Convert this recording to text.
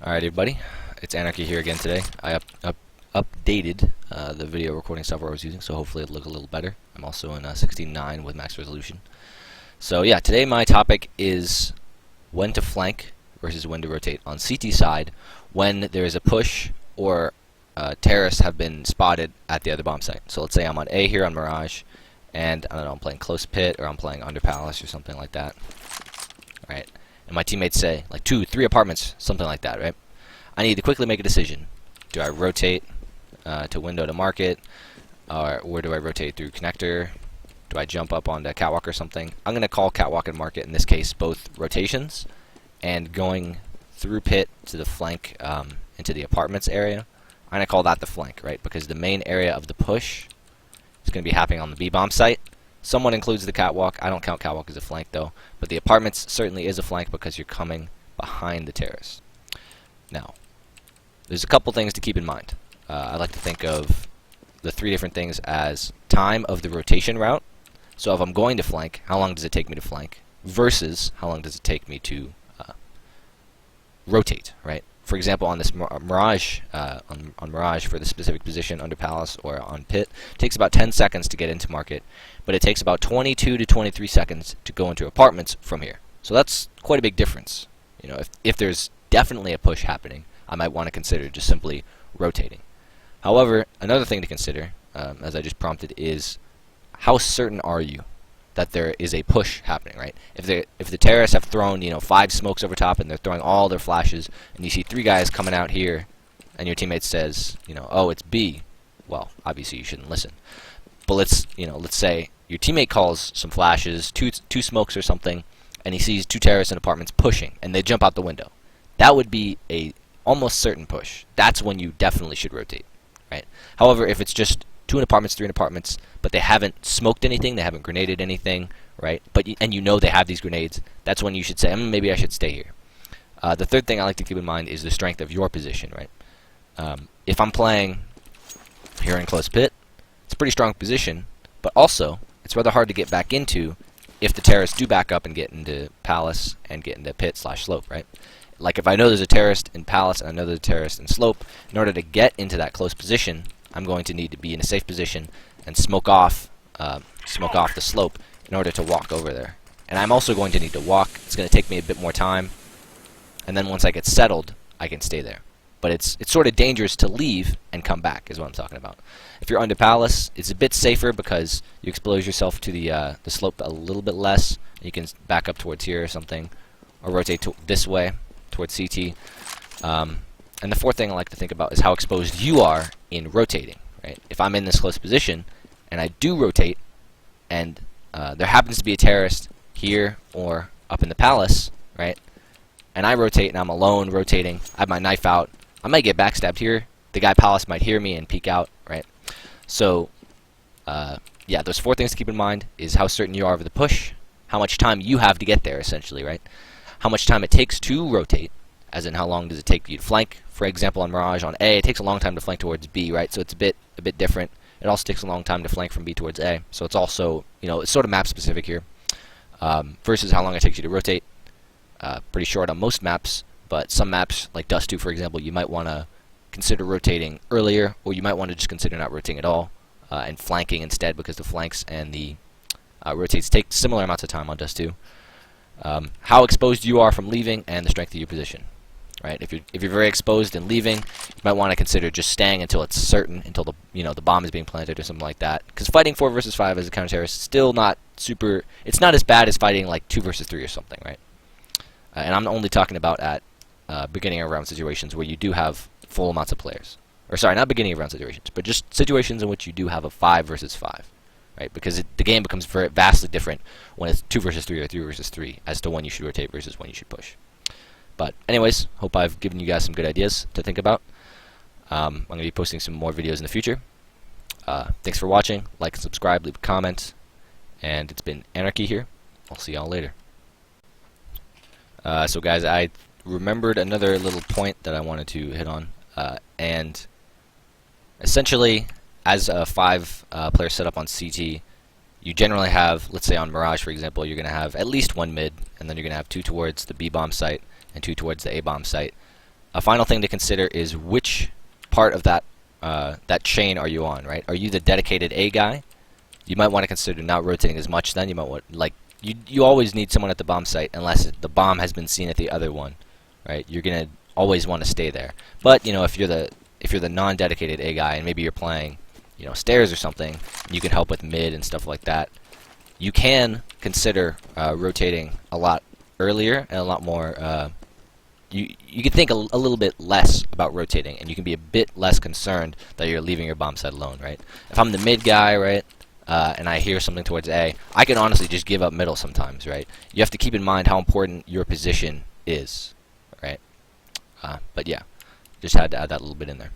Alright everybody, it's Anarchy here again today. I updated the video recording software I was using, so hopefully it'll look a little better. I'm also in 16:9 with max resolution. So yeah, today my topic is when to flank versus when to rotate on CT side when there is a push or terrorists have been spotted at the other bomb site. So let's say I'm on A here on Mirage, and I don't know, I'm playing Close Pit or I'm playing Under Palace or something like that. Right? And my teammates say, like 2, 3 apartments, something like that, right? I need to quickly make a decision. Do I rotate to window to market, or where do I rotate through connector? Do I jump up onto catwalk or something? I'm going to call catwalk and market, in this case, both rotations, and going through pit to the flank into the apartments area. I'm going to call that the flank, right? Because the main area of the push is going to be happening on the B bomb site. Somewhat includes the catwalk. I don't count catwalk as a flank though, but the apartments certainly is a flank because you're coming behind the terrace. Now, there's a couple things to keep in mind. I like to think of the 3 different things as time of the rotation route. So if I'm going to flank, how long does it take me to flank? Versus how long does it take me to rotate, right? For example, on this Mirage, on Mirage for the specific position under Palace or on Pit, it takes about 10 seconds to get into market, but it takes about 22 to 23 seconds to go into apartments from here. So that's quite a big difference. You know, if there's definitely a push happening, I might want to consider just simply rotating. However, another thing to consider, as I just prompted, is how certain are you that there is a push happening, right? If the terrorists have thrown, 5 smokes over top and they're throwing all their flashes, and you see 3 guys coming out here, and your teammate says, oh, it's B, well, obviously you shouldn't listen. But let's say your teammate calls some flashes, two smokes or something, and he sees 2 terrorists in apartments pushing, and they jump out the window. That would be a almost certain push. That's when you definitely should rotate, right? However, if it's just 2 in apartments, 3 in apartments, but they haven't smoked anything, they haven't grenaded anything, right? And you know they have these grenades, that's when you should say, maybe I should stay here. The third thing I like to keep in mind is the strength of your position, right? If I'm playing here in Close Pit, it's a pretty strong position, but also it's rather hard to get back into if the terrorists do back up and get into Palace and get into Pit/Slope, right? Like if I know there's a terrorist in Palace and I know there's a terrorist in Slope, in order to get into that close position, I'm going to need to be in a safe position and smoke off the slope in order to walk over there. And I'm also going to need to walk. It's going to take me a bit more time, and then once I get settled, I can stay there. But it's sort of dangerous to leave and come back, is what I'm talking about. If you're under Palace, it's a bit safer because you expose yourself to the slope a little bit less. You can back up towards here or something, or rotate this way towards CT. And the fourth thing I like to think about is how exposed you are in rotating, right? If I'm in this close position and I do rotate, and there happens to be a terrorist here or up in the Palace, right? And I rotate and I'm alone rotating, I have my knife out, I might get backstabbed here. The guy Palace might hear me and peek out, right? So, yeah, those 4 things to keep in mind is how certain you are of the push, how much time you have to get there, essentially, right? How much time it takes to rotate, as in how long does it take you to flank. For example, on Mirage, on A, it takes a long time to flank towards B, right? So it's a bit different. It also takes a long time to flank from B towards A. So it's also, it's sort of map specific here. Versus how long it takes you to rotate. Pretty short on most maps, but some maps, like Dust 2, for example, you might want to consider rotating earlier, or you might want to just consider not rotating at all, and flanking instead, because the flanks and the rotates take similar amounts of time on Dust 2. How exposed you are from leaving, and the strength of your position. Right? If you're very exposed and leaving, you might want to consider just staying until it's certain, until the bomb is being planted or something like that. Because fighting 4 versus 5 as a counter-terrorist is still not super. It's not as bad as fighting like 2 versus 3 or something, right? And I'm only talking about at beginning of round situations where you do have full amounts of players. Or sorry, not beginning of round situations, but just situations in which you do have a 5 versus 5. Right? Because the game becomes vastly different when it's 2 versus 3 or 3 versus 3 as to when you should rotate versus when you should push. But anyways, hope I've given you guys some good ideas to think about. I'm going to be posting some more videos in the future. Thanks for watching. Like and subscribe, leave a comment. And it's been Anarchy here. I'll see y'all later. So guys, I remembered another little point that I wanted to hit on. And essentially, as a 5-player setup on CT, you generally have, let's say on Mirage, for example, you're going to have at least 1 mid, and then you're going to have 2 towards the B bomb site and 2 towards the A bomb site. A final thing to consider is which part of that that chain are you on, right? Are you the dedicated A guy? You might want to consider not rotating as much then. You might want, like, you always need someone at the bomb site unless the bomb has been seen at the other one, right? You're going to always want to stay there. But, you know, if you're the non-dedicated A guy and maybe you're playing, you know, stairs or something, you can help with mid and stuff like that. You can consider rotating a lot earlier and a lot more you can think a little bit less about rotating, and you can be a bit less concerned that you're leaving your bomb site alone, right? If I'm the mid guy, right, and I hear something towards A, I can honestly just give up middle sometimes, right? You have to keep in mind how important your position is, right? But yeah, just had to add that little bit in there.